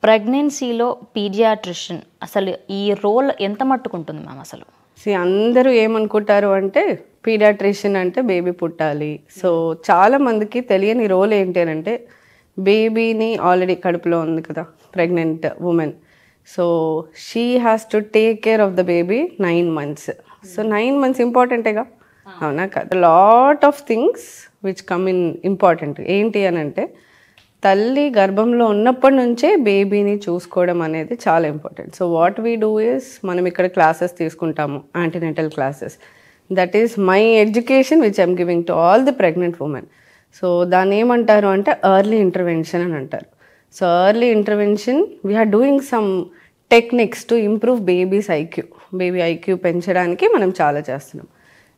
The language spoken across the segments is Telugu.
ప్రెగ్నెన్సీలో పీడియాట్రిషియన్ అసలు ఈ రోల్ ఎంత మట్టుకుంటుంది మ్యామ్ అసలు? అందరూ ఏమనుకుంటారు అంటే పీడియాట్రిషియన్ అంటే బేబీ పుట్టాలి. సో చాలా మందికి తెలియని రోల్ ఏంటి అంటే బేబీని ఆల్రెడీ కడుపులో ఉంది కదా pregnant women, so she has to take care of the baby 9 months. So 9 months ఇంపార్టెంటేగా, అవునా కదా? Lot of things which come in important. ఏంటి అని అంటే తల్లి గర్భంలో ఉన్నప్పటి నుంచే బేబీని చూసుకోవడం అనేది చాలా important. So what we do is మనం ఇక్కడ క్లాసెస్ తీసుకుంటాము, antenatal classes. That is my education which I'm giving to all the pregnant women. So దాన్ని ఏమంటారు అంటే ఎర్లీ ఇంటర్వెన్షన్ అని అంటారు. So early intervention we're doing some techniques to improve baby's IQ. Baby IQ పెంచడానికి మనం చాలా చేస్తున్నాం.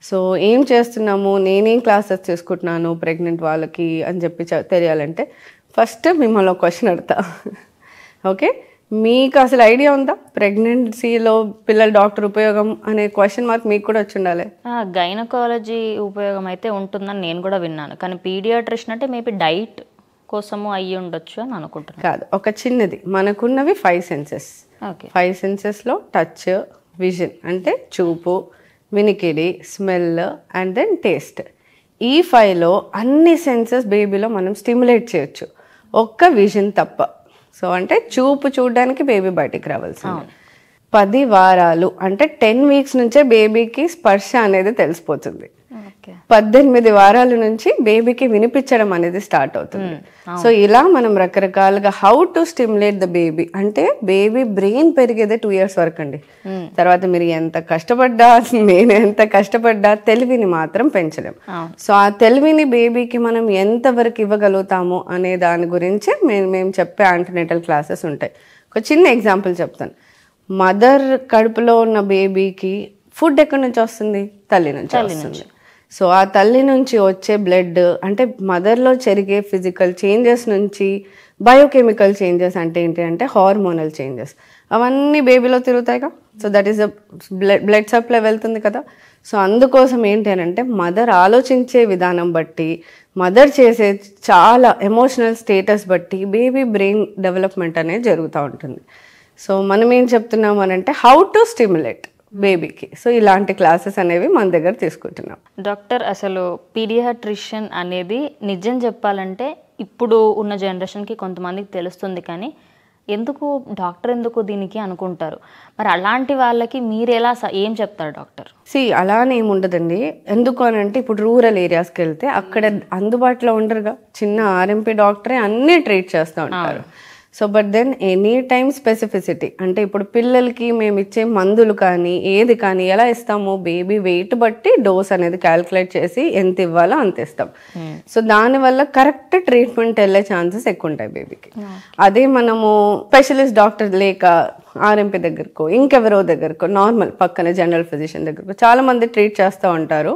సో ఏం చేస్తున్నాము, నేనేం క్లాసెస్ తీసుకుంటున్నాను ప్రెగ్నెంట్ వాళ్ళకి అని చెప్పి తెలియాలంటే ఫస్ట్ మిమ్మల్ని ఒక క్వశ్చన్ అడుగుతా. ఓకే, మీకు అసలు ఐడియా ఉందా ప్రెగ్నెన్సీలో పిల్లల డాక్టర్ ఉపయోగం అనే క్వశ్చన్ మార్క్ మీకు కూడా వచ్చి ఉండాలి. గైనకాలజీ ఉపయోగం అయితే ఉంటుందని నేను కూడా విన్నాను, కానీ పీడియాట్రిషియన్ అంటే మేబీ డైట్ కోసము అయ్యి ఉండొచ్చు అని అనుకుంటున్నాను. కాదు, ఒక చిన్నది, మనకున్నవి 5 senses. 5 sensesలో టచ్, విజన్ అంటే చూపు, వినికిడి, స్మెల్ అండ్ దెన్ టేస్ట్. ఈ 5లో అన్ని సెన్సెస్ బేబీలో మనం స్టిమ్యులేట్ చేయొచ్చు, ఒక్క విజన్ తప్ప. సో అంటే చూపు చూడడానికి బేబీ బయటికి రావాల్సింది. 10 వారాలు అంటే 10 weeks నుంచే బేబీకి స్పర్శ అనేది తెలిసిపోతుంది. 18 వారాల నుంచి బేబీకి వినిపించడం అనేది స్టార్ట్ అవుతుంది. సో ఇలా మనం రకరకాలుగా how to stimulate the baby అంటే బేబీ బ్రెయిన్ పెరిగేదే 2 years వరకు అండి. తర్వాత మీరు ఎంత కష్టపడ్డా, నేను ఎంత కష్టపడ్డా తెలివిని మాత్రం పెంచలేం. సో ఆ తెలివిని బేబీకి మనం ఎంతవరకు ఇవ్వగలుగుతాము అనే దాని గురించి మేము చెప్పే యాంటీనేటల్ క్లాసెస్ ఉంటాయి. ఒక చిన్న ఎగ్జాంపుల్ చెప్తాను. మదర్ కడుపులో ఉన్న బేబీకి ఫుడ్ ఎక్కడి నుంచి వస్తుంది? తల్లి నుంచి వస్తుంది. సో ఆ తల్లి నుంచి వచ్చే బ్లడ్ అంటే మదర్లో జరిగే ఫిజికల్ చేంజెస్ నుంచి బయోకెమికల్ చేంజెస్ అంటే ఏంటి అంటే హార్మోనల్ చేంజెస్ అవన్నీ బేబీలో తిరుగుతాయిగా. So that is blood supply వెళ్తుంది కదా. సో అందుకోసం ఏంటి అని అంటే మదర్ ఆలోచించే విధానం బట్టి, మదర్ చేసే చాలా ఎమోషనల్ స్టేటస్ బట్టి బేబీ బ్రెయిన్ డెవలప్మెంట్ అనేది జరుగుతూ ఉంటుంది. సో మనం ఏం చెప్తున్నాం అని అంటే హౌ టు స్టిమ్యులేట్ బేబీకి. సో ఇలాంటి క్లాసెస్ అనేవి మన దగ్గర తీసుకుంటున్నాం. డాక్టర్, అసలు పీడియాట్రిషియన్ అనేది నిజం చెప్పాలంటే ఇప్పుడు ఉన్న జనరేషన్కి కొంతమందికి తెలుస్తుంది, కానీ డాక్టర్ ఎందుకు దీనికి అనుకుంటారు. మరి అలాంటి వాళ్ళకి మీరు ఎలా ఏం చెప్తారు డాక్టర్? అలానే ఏమి ఉండదండి. ఎందుకు అని అంటే ఇప్పుడు రూరల్ ఏరియాస్కి వెళ్తే అక్కడ అందుబాటులో ఉండరుగా, చిన్న ఆర్ఎంపీ డాక్టరే అన్నీ ట్రీట్ చేస్తూ ఉంటారు. So but then any time specificity అంటే ఇప్పుడు పిల్లలకి మేము ఇచ్చే మందులు కానీ ఏది కానీ ఎలా ఇస్తాము, బేబీ వెయిట్ బట్టి డోస్ అనేది క్యాల్కులేట్ చేసి ఎంత ఇవ్వాలో అంత ఇస్తాం. సో దానివల్ల కరెక్ట్ ట్రీట్మెంట్ వెళ్ళే ఛాన్సెస్ ఎక్కువ ఉంటాయి బేబీకి. అదే మనము స్పెషలిస్ట్ డాక్టర్ లేక ఆర్ఎంపీ దగ్గరకో ఇంకెవరో దగ్గరకో నార్మల్ పక్కన జనరల్ ఫిజిషియన్ దగ్గరకో చాలా మంది ట్రీట్ చేస్తూ ఉంటారు.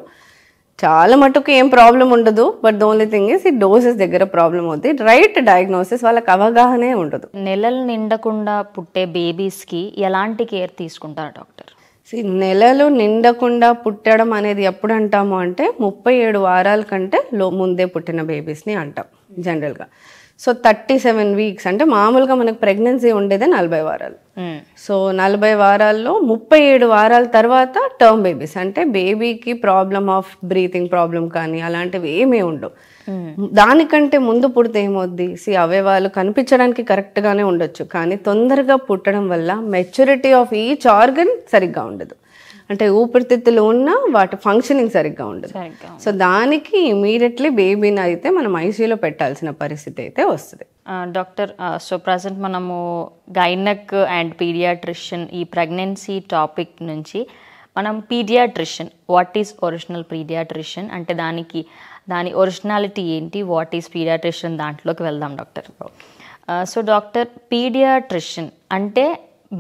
చాలా మటుకు ఏం ప్రాబ్లం ఉండదు. But the only thing is ఈ డోసెస్ దగ్గర ప్రాబ్లం అవుతుంది. రైట్ డయాగ్నోసిస్ వాళ్ళకి అవగాహనే ఉండదు. నెలలు నిండకుండా పుట్టే బేబీస్కి ఎలాంటి కేర్ తీసుకుంటారు డాక్టర్? నెలలు నిండకుండా పుట్టడం అనేది ఎప్పుడు అంటాము అంటే 37 వారాల కంటే ముందే పుట్టిన బేబీస్ని అంటాం జనరల్గా. సో 37 weeks అంటే మామూలుగా మనకు ప్రెగ్నెన్సీ ఉండేదే 40 వారాలు. సో 40 వారాల్లో 37 వారాల తర్వాత టర్మ్ బేబీస్ అంటే బేబీకి ప్రాబ్లమ్ ఆఫ్ బ్రీతింగ్ ప్రాబ్లం కానీ అలాంటివి ఏమీ ఉండవు. దానికంటే ముందు పుడితే ఏమవుద్ది, అవయవాలు కనిపించడానికి కరెక్ట్గానే ఉండొచ్చు, కానీ తొందరగా పుట్టడం వల్ల మెచ్యూరిటీ ఆఫ్ ఈచ్ ఆర్గన్ సరిగ్గా ఉండదు. అంటే ఊపిరితిత్తులు ఉన్న వాటి ఫంక్షనింగ్ సరిగ్గా ఉండదు. సో దానికి ఇమీడియట్లీ బేబీని అయితే మనం ఐసీయూలో పెట్టాల్సిన పరిస్థితి అయితే వస్తుంది. డాక్టర్, సో ప్రజెంట్ మనము గైనక్ అండ్ పీడియాట్రిషియన్ ఈ ప్రెగ్నెన్సీ టాపిక్ నుంచి మనం paediatrician, what is original paediatrician అంటే దాని ఒరిజినాలిటీ ఏంటి, వాట్ ఈస్ పీడియాట్రిషియన్ దాంట్లోకి వెళ్దాం డాక్టర్. సో డాక్టర్, పీడియాట్రిషియన్ అంటే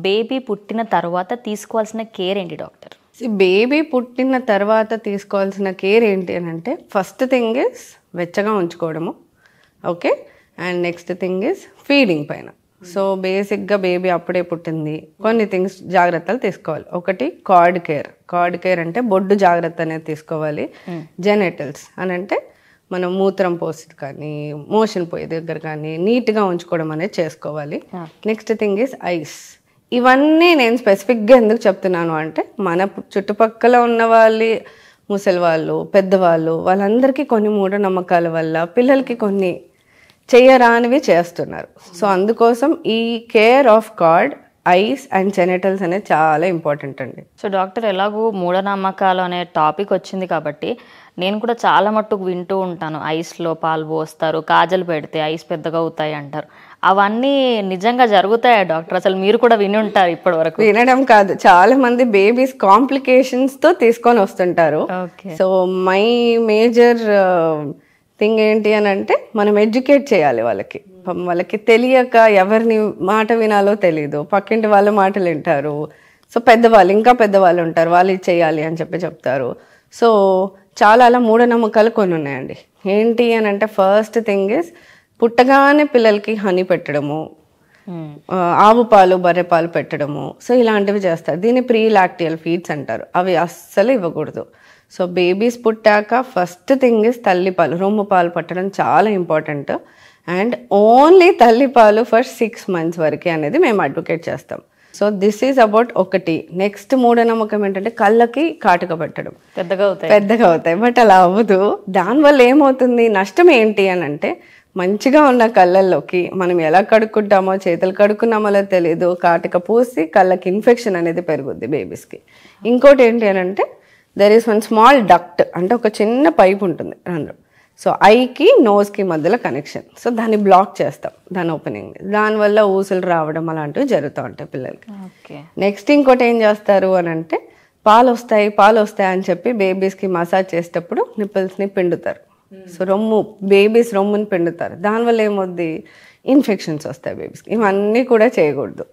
బేబీ పుట్టిన తర్వాత తీసుకోవాల్సిన కేర్ ఏంటి డాక్టర్? బేబీ పుట్టిన తర్వాత తీసుకోవాల్సిన కేర్ ఏంటి అని అంటే ఫస్ట్ థింగ్ ఇస్ వెచ్చగా ఉంచుకోవడము. Okay, and next thing is feeding పైన. సో బేసిక్గా బేబీ అప్పుడే పుట్టింది, కొన్ని థింగ్స్ జాగ్రత్తలు తీసుకోవాలి. ఒకటి కార్డ్ కేర్ అంటే బొడ్డు జాగ్రత్త అనేది తీసుకోవాలి. జెనెటల్స్ అని అంటే మనం మూత్రం పోసేది కానీ మోషన్ పోయే దగ్గర కానీ నీట్గా ఉంచుకోవడం అనేది చేసుకోవాలి. Next thing is ice. ఇవన్నీ నేను స్పెసిఫిక్గా ఎందుకు చెప్తున్నాను అంటే మన చుట్టుపక్కల ఉన్న ముసలి వాళ్ళు, పెద్దవాళ్ళు, వాళ్ళందరికీ కొన్ని మూఢనమ్మకాల వల్ల పిల్లలకి కొన్ని చేయరానివి చేస్తున్నారు. సో అందుకోసం ఈ care of card, ice and genitals అనేది చాలా ఇంపార్టెంట్ అండి. సో డాక్టర్, ఎలాగూ మూఢనమ్మకాలు అనే టాపిక్ వచ్చింది కాబట్టి నేను కూడా చాలా మట్టుకు వింటూ ఉంటాను. ఐస్లో పాలు పోస్తారు, కాజల్ పెడితే ఐస్ పెద్దగా అవుతాయి అంటారు. అవన్నీ నిజంగా జరుగుతాయా డాక్టర్? అసలు మీరు కూడా విని ఉంటారు ఇప్పటి వరకు? వినడం కాదు, చాలా మంది బేబీస్ కాంప్లికేషన్స్తో తీసుకొని వస్తుంటారు. సో మై మేజర్ థింగ్ ఏంటి అని అంటే మనం ఎడ్యుకేట్ చేయాలి వాళ్ళకి తెలియక ఎవరిని మాట వినాలో తెలీదు, పక్కింటి వాళ్ళ మాటలు వింటారు. సో ఇంకా పెద్దవాళ్ళు ఉంటారు, వాళ్ళు ఇది చేయాలి అని చెప్తారు. సో చాలా అలా మూఢనమ్మకాలు కొన్ని ఉన్నాయండి. ఏంటి అని అంటే ఫస్ట్ థింగ్ ఇస్ పుట్టగానే పిల్లలకి హనీ పెట్టడము, ఆవు పాలు, బర్రె పాలు పెట్టడము. సో ఇలాంటివి చేస్తారు. దీన్ని ప్రీ లాక్టియల్ ఫీడ్స్ అంటారు. అవి అస్సలు ఇవ్వకూడదు. సో బేబీస్ పుట్టాక ఫస్ట్ థింగ్ ఇస్ తల్లిపాలు, రొమ్ము పాలు పట్టడం చాలా ఇంపార్టెంట్. అండ్ ఓన్లీ తల్లిపాలు ఫర్ 6 months వరకే అనేది మేము అడ్వకేట్ చేస్తాం. సో దిస్ ఈజ్ అబౌట్ ఒకటి. నెక్స్ట్ మూఢనమ్మకం ఏంటంటే కళ్ళకి కాటుక పెట్టడం. పెద్దగా అవుతాయి బట్ అలా అవ్వదు. దానివల్ల ఏమవుతుంది, నష్టం ఏంటి అని అంటే మంచిగా ఉన్న కళ్ళల్లోకి మనం ఎలా కడుక్కుంటామో, చేతులు కడుక్కున్నామో తెలియదు, కాటుక పూసి కళ్ళకి ఇన్ఫెక్షన్ అనేది పెరుగుద్ది బేబీస్కి. ఇంకోటి ఏంటి అని అంటే there is one small duct, అంటే ఒక చిన్న పైప్ ఉంటుంది రెండు. సో ఐకి నోస్కి మధ్యలో కనెక్షన్. సో దాన్ని బ్లాక్ చేస్తాం, దాని ఓపెనింగ్. దానివల్ల ఊసులు రావడం అలాంటివి జరుగుతూ ఉంటాయి పిల్లలకి. నెక్స్ట్ ఇంకోటి ఏం చేస్తారు అని అంటే పాలు వస్తాయి అని చెప్పి బేబీస్కి మసాజ్ చేసేటప్పుడు నిప్పుల్స్ని పిండుతారు. సో బేబీస్ రొమ్ముని పిండుతారు. దానివల్ల ఏమవుద్ది, ఇన్ఫెక్షన్స్ వస్తాయి బేబీస్కి. ఇవన్నీ కూడా చేయకూడదు.